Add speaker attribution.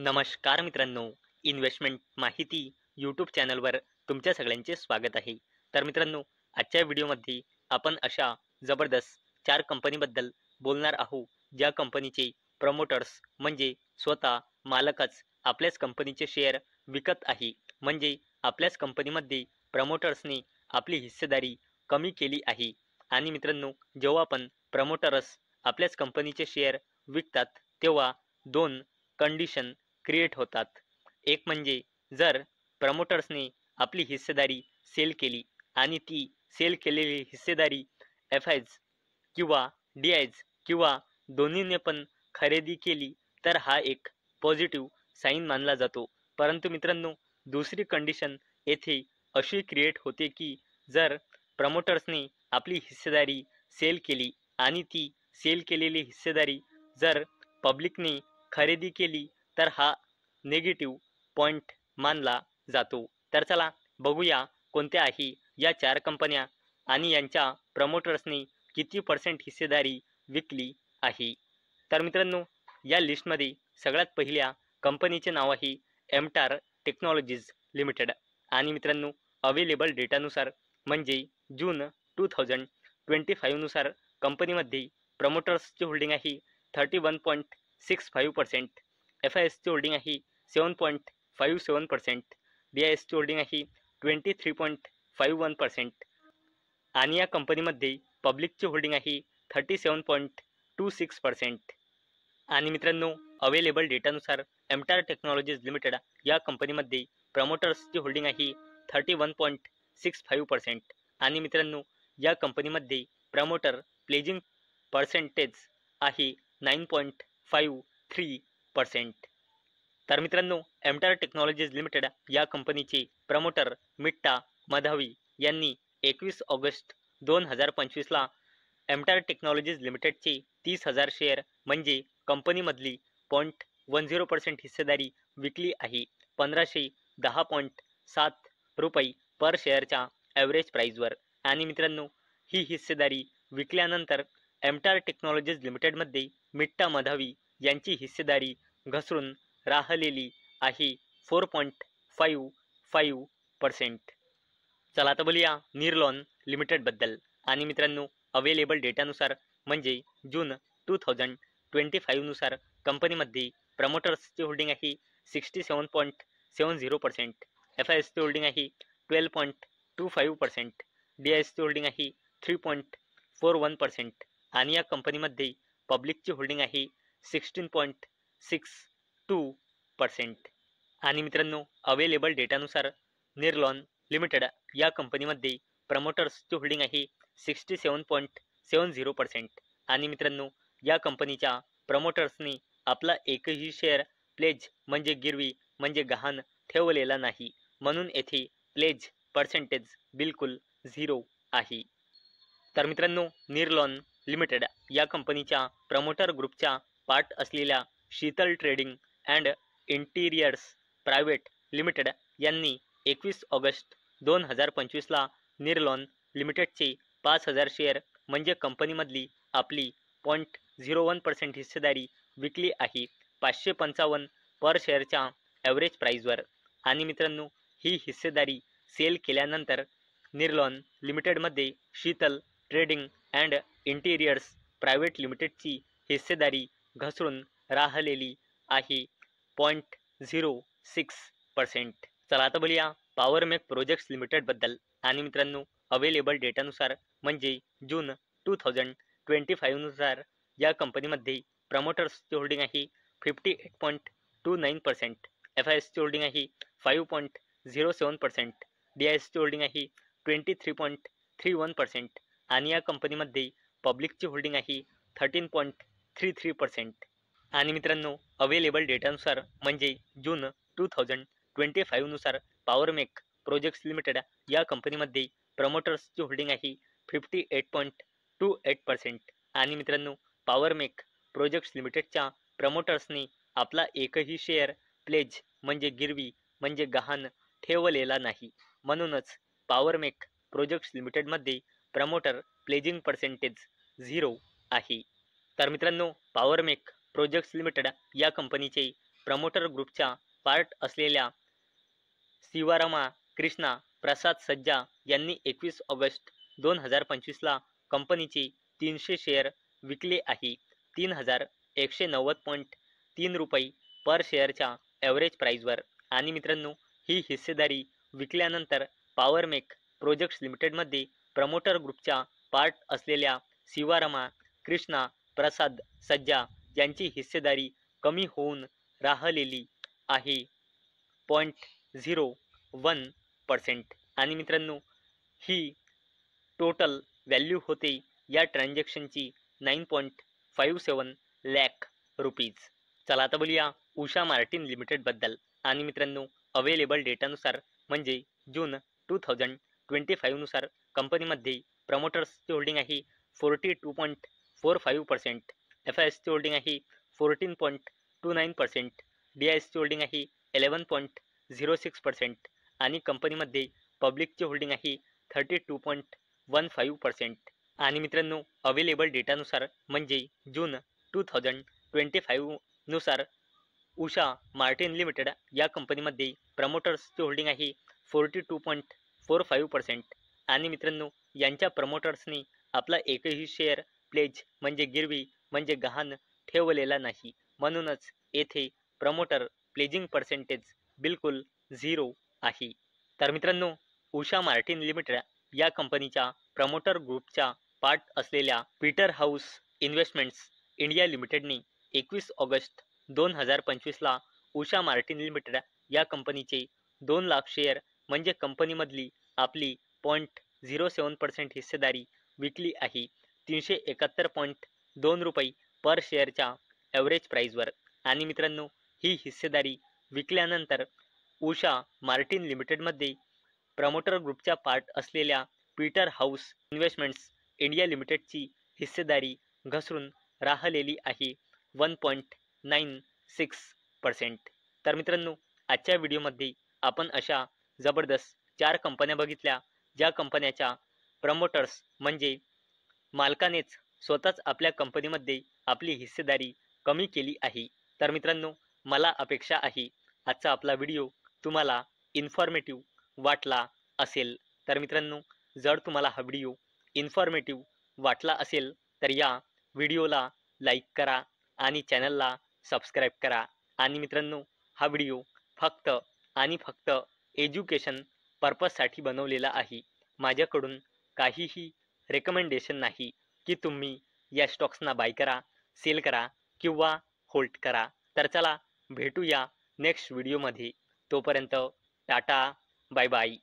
Speaker 1: नमस्कार मित्रांनो, इन्व्हेस्टमेंट माहिती यूट्यूब चॅनलवर तुमच्या सगळ्यांचे स्वागत आहे. तर मित्रांनो, आजच्या व्हिडिओमध्ये आपण अशा जबरदस्त 4 कंपनीबद्दल बोलणार आहोत, ज्या कंपनीचे प्रमोटर्स म्हणजे स्वतः मालकच आपल्याच कंपनीचे शेअर विकत आहे. म्हणजे आपल्याच कंपनीमध्ये प्रमोटर्सने आपली हिस्सेदारी कमी केली आहे. आणि मित्रांनो, जेव्हा पण प्रमोटर्स आपल्याच कंपनीचे शेअर विकतात, तेव्हा 2 कंडिशन क्रिएट होतात. एक म्हणजे जर प्रमोटर्सने आपली हिस्सेदारी सेल केली आणि ती सेल केलेली हिस्सेदारी एफ-आयज किंवा डी-आयज किंवा दोन्हीने पण खरेदी केली, तर हा एक पॉझिटिव्ह साईन मानला जातो. परंतु मित्रांनो, दुसरी कंडिशन येथे अशी क्रिएट होते की जर प्रमोटर्सने आपली हिस्सेदारी सेल केली आणि ती सेल केलेली हिस्सेदारी जर पब्लिकने खरेदी केली, तर हा नेगेटिव्ह पॉईंट मानला जातो. तर चला बघूया कोणत्या आहे या 4 कंपन्या आणि यांच्या प्रमोटर्सनी किती पर्सेंट हिस्सेदारी विकली आहे. तर मित्रांनो, या लिस्टमध्ये सगळ्यात पहिल्या कंपनीचे नाव आहे एमटार टेक्नॉलॉजीज लिमिटेड. आणि मित्रांनो, अवेलेबल डेटानुसार म्हणजे जून 2025 नुसार कंपनीमध्ये प्रमोटर्सची होल्डिंग आहे 31.65%, एफ-आयएसची होल्डिंग आहे 7.57%, डी-आय-एसची होल्डिंग आहे 23.51% आणि या कंपनीमध्ये पब्लिकची होल्डिंग आहे 37.26%. आणि मित्रांनो, अवेलेबल डेटानुसार एमटार टेक्नॉलॉजीज लिमिटेड या कंपनीमध्ये प्रमोटर्सची होल्डिंग आहे 31.65%. आणि मित्रांनो, या कंपनीमध्ये प्रमोटर प्लेजिंग पर्सेंटेज आहे 9.53%. तर मित्रांनो, एमटार टेक्नॉलॉजीज लिमिटेड या कंपनीचे प्रमोटर मिट्टा मधावी यांनी 21 ऑगस्ट 2025ला एमटार टेक्नॉलॉजीज लिमिटेडचे 30,000 शेअर म्हणजे कंपनीमधली 0.10% हिस्सेदारी विकली आहे 1510.7 रुपये पर शेअरच्या ॲव्हरेज प्राईजवर. आणि मित्रांनो, ही हिस्सेदारी विकल्यानंतर एमटार टेक्नॉलॉजीज लिमिटेडमध्ये मिट्टा मधावी यांची हिस्सेदारी घसरून राहिलेली आहे 4.55%. चला आता बोलूया निर्लॉन लिमिटेडबद्दल. आणि मित्रांनो, अवेलेबल डेटानुसार म्हणजे जून 2025 नुसार कंपनीमध्ये प्रमोटर्सची होल्डिंग आहे 67.70%, एफ-आयएसची होल्डिंग आहे 12.25%, डी-आय-एसची होल्डिंग आहे 3.41% आणि या कंपनीमध्ये पब्लिकची होल्डिंग आहे 16.62%. आणि मित्रांनो, अवेलेबल डेटानुसार निर्लॉन लिमिटेड या कंपनीमध्ये प्रमोटर्सची होल्डिंग आहे 67.70%. आणि मित्रांनो, या कंपनीच्या प्रमोटर्सनी आपला एकही शेअर प्लेज म्हणजे गिरवी म्हणजे गहाण ठेवलेला नाही, म्हणून येथे प्लेज पर्सेंटेज बिलकुल 0 आहे. तर मित्रांनो, निर्लॉन लिमिटेड या कंपनीच्या प्रमोटर ग्रुपच्या पार्ट असलेल्या Sheetal trading and interiors private limited यांनी 21 ऑगस्ट 2025ला निर्लॉन लिमिटेडचे 5,000 शेअर म्हणजे कंपनीमधली आपली 0.01% हिस्सेदारी विकली आहे 555 पर शेअरच्या ॲव्हरेज प्राईजवर. आणि मित्रांनो, ही हिस्सेदारी सेल केल्यानंतर निर्लॉन लिमिटेडमध्ये Sheetal trading and interiors private लिमिटेडची हिस्सेदारी घसरून राहिलेली आहे 0.06%. चला आता बोलूया पॉवरमेक प्रोजेक्ट्स लिमिटेडबद्दल. आणि मित्रांनो, अवेलेबल डेटानुसार म्हणजे जून 2025 नुसार या कंपनीमध्ये प्रमोटर्सची होल्डिंग आहे 58.29%, एफ-आयएसची होल्डिंग आहे 5.07%, डी-आय-एसची होल्डिंग आहे 23.31% आणि या कंपनीमध्ये पब्लिकची होल्डिंग आहे 13.33%. आणि मित्रांनो, अवेलेबल डेटानुसार म्हणजे जून 2025 नुसार पॉवरमेक प्रोजेक्ट्स लिमिटेड या कंपनीमध्ये प्रमोटर्सची होल्डिंग आहे 58.28%. आणि मित्रांनो, पॉवरमेक प्रोजेक्ट्स लिमिटेडच्या प्रमोटर्सने आपला एकही शेअर प्लेज म्हणजे गिरवी म्हणजे गहाण ठेवलेला नाही, म्हणूनच पॉवरमेक प्रोजेक्ट्स लिमिटेडमध्ये प्रमोटर प्लेजिंग पर्सेंटेज 0 आहे. तर मित्रांनो, पॉवरमेक प्रोजेक्ट्स लिमिटेड या कंपनीचे प्रमोटर ग्रुपच्या पार्ट असलेल्या शिवारामा कृष्णा प्रसाद सज्जा यांनी 21 ऑगस्ट 2025ला कंपनीचे 300 शेअर विकले आहे. 3190.3 रुपये पर शेअरच्या ॲव्हरेज प्राईजवर. आणि मित्रांनो, ही हिस्सेदारी विकल्यानंतर पॉवरमेक प्रोजेक्ट्स लिमिटेडमध्ये प्रमोटर ग्रुपच्या पार्ट असलेल्या शिवारामा कृष्णा प्रसाद सज्जा यांची हिस्सेदारी कमी होऊन राहिलेली आहे 0.01%. आणि मित्रांनो, ही टोटल व्हॅल्यू होते या ट्रान्झॅक्शनची 9.57 लाख रुपीज. चला आता बोलूया उषा मार्टिन लिमिटेडबद्दल. आणि मित्रांनो, अवेलेबल डेटानुसार म्हणजे जून 2025 नुसार कंपनीमध्ये प्रमोटर्सची होल्डिंग आहे 42.45%, FISची होल्डिंग आहे 14.29%, DISची होल्डिंग आहे 11.06% आणि कंपनीमध्ये पब्लिकची होल्डिंग आहे 32.15%. आणि मित्रांनो, अवेलेबल डेटानुसार म्हणजे जून 2025 नुसार उषा मार्टिन लिमिटेड या कंपनीमध्ये प्रमोटर्सची होल्डिंग आहे 42.45%. आणि मित्रांनो, यांच्या प्रमोटर्सनी आपला एकही शेअर प्लेज म्हणजे गिरवी म्हणजे गहाण ठेवलेला नाही. म्हणूनच येथे प्रमोटर प्लेजिंग पर्सेंटेज बिलकुल 0 आहे. तर मित्रांनो, उषा मार्टिन लिमिटेड या कंपनीच्या प्रमोटर ग्रुपच्या पार्ट असलेल्या पीटर हाऊस इन्व्हेस्टमेंट्स इंडिया लिमिटेडने 21 ऑगस्ट 2025ला उषा मार्टिन लिमिटेड या कंपनीचे 2 लाख शेअर म्हणजे कंपनीमधली आपली 0.07% हिस्सेदारी विकली आहे 371.2 रुपये पर शेअरच्या ॲव्हरेज प्राईजवर. आणि मित्रांनो, ही हिस्सेदारी विकल्यानंतर उषा मार्टिन लिमिटेडमध्ये प्रमोटर ग्रुपच्या पार्ट असलेल्या पीटर हाऊस इन्व्हेस्टमेंट्स इंडिया लिमिटेडची हिस्सेदारी घसरून राहिलेली आहे 1.96%. तर मित्रांनो, आजच्या व्हिडिओमध्ये आपण अशा जबरदस्त 4 कंपन्या बघितल्या ज्या कंपन्याच्या प्रमोटर्स म्हणजे मालकानेच स्वतःच आपल्या कंपनीमध्ये आपली हिस्सेदारी कमी केली आहे. तर मित्रांनो, मला अपेक्षा आहे आजचा आपला व्हिडिओ तुम्हाला इन्फॉर्मेटिव्ह वाटला असेल. तर मित्रांनो, जर तुम्हाला हा व्हिडिओ इन्फॉर्मेटिव्ह वाटला असेल तर या व्हिडिओला लाईक करा आणि चॅनलला सबस्क्राईब करा. आणि मित्रांनो, हा व्हिडिओ फक्त आणि फक्त एज्युकेशन पर्पजसाठी बनवलेला आहे. माझ्याकडून काहीही रेकमेंडेशन नाही की तुम्ही या स्टॉक्सना बाय करा, सेल करा किंवा होल्ड करा. तर चला भेटूया नेक्स्ट व्हिडिओमध्ये. तोपर्यंत टाटा, बाय बाय.